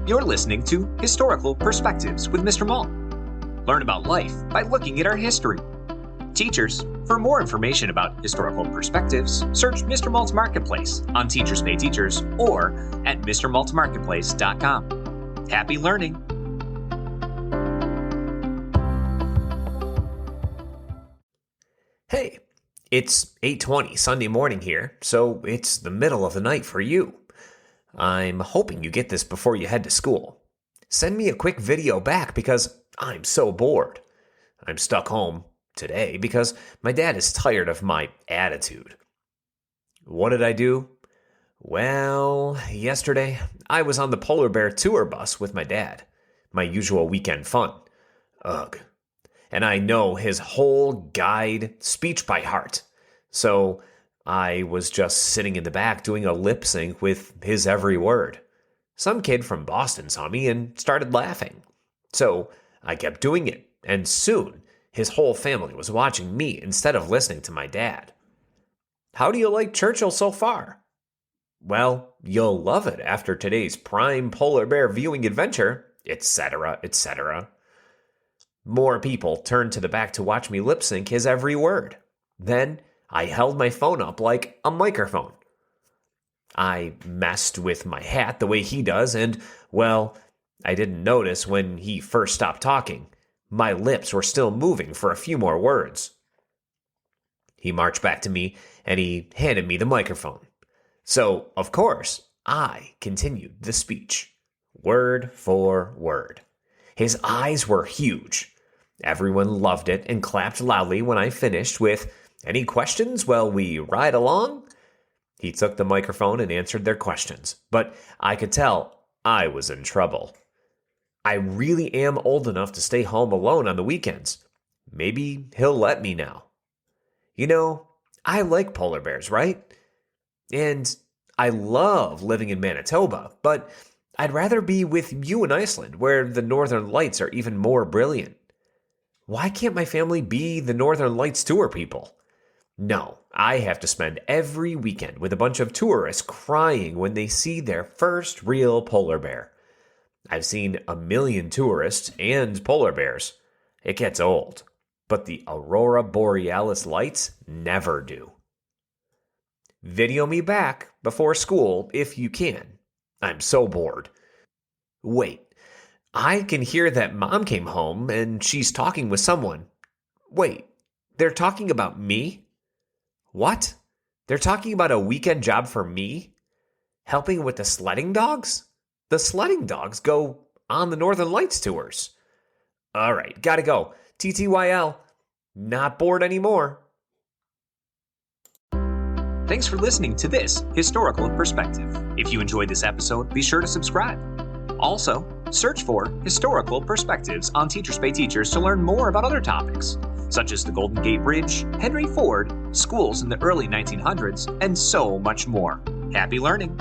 You're listening to Historical Perspectives with Mr. Mault. Learn about life by looking at our history. Teachers, for more information about historical perspectives, search Mr. Mault's Marketplace on Teachers Pay Teachers or at mrmaltmarketplace.com. Happy learning! Hey, it's 8:20 Sunday morning here, so it's the middle of the night for you. I'm hoping you get this before you head to school. Send me a quick video back because I'm so bored. I'm stuck home today because my dad is tired of my attitude. What did I do? Well, yesterday I was on the polar bear tour bus with my dad. My usual weekend fun. Ugh. And I know his whole guide speech by heart. So I was just sitting in the back doing a lip sync with his every word. Some kid from Boston saw me and started laughing. So I kept doing it, and soon his whole family was watching me instead of listening to my dad. How do you like Churchill so far? Well, you'll love it after today's prime polar bear viewing adventure, etc., etc. More people turned to the back to watch me lip sync his every word. Then I held my phone up like a microphone. I messed with my hat the way he does, and, well, I didn't notice when he first stopped talking. My lips were still moving for a few more words. He marched back to me, and he handed me the microphone. So, of course, I continued the speech, word for word. His eyes were huge. Everyone loved it and clapped loudly when I finished with, "Any questions while we ride along?" He took the microphone and answered their questions, but I could tell I was in trouble. I really am old enough to stay home alone on the weekends. Maybe he'll let me now. You know, I like polar bears, right? And I love living in Manitoba, but I'd rather be with you in Iceland, where the northern lights are even more brilliant. Why can't my family be the Northern Lights tour people? No, I have to spend every weekend with a bunch of tourists crying when they see their first real polar bear. I've seen a million tourists and polar bears. It gets old, but the Aurora Borealis lights never do. Video me back before school if you can. I'm so bored. Wait, I can hear that Mom came home and she's talking with someone. Wait, they're talking about me? What? They're talking about a weekend job for me? Helping with the sledding dogs? The sledding dogs go on the Northern Lights tours. All right, gotta go. TTYL. Not bored anymore. Thanks for listening to this Historical Perspective. If you enjoyed this episode, be sure to subscribe. Also, search for Historical Perspectives on Teachers Pay Teachers to learn more about other topics, such as the Golden Gate Bridge, Henry Ford, schools in the early 1900s, and so much more. Happy learning!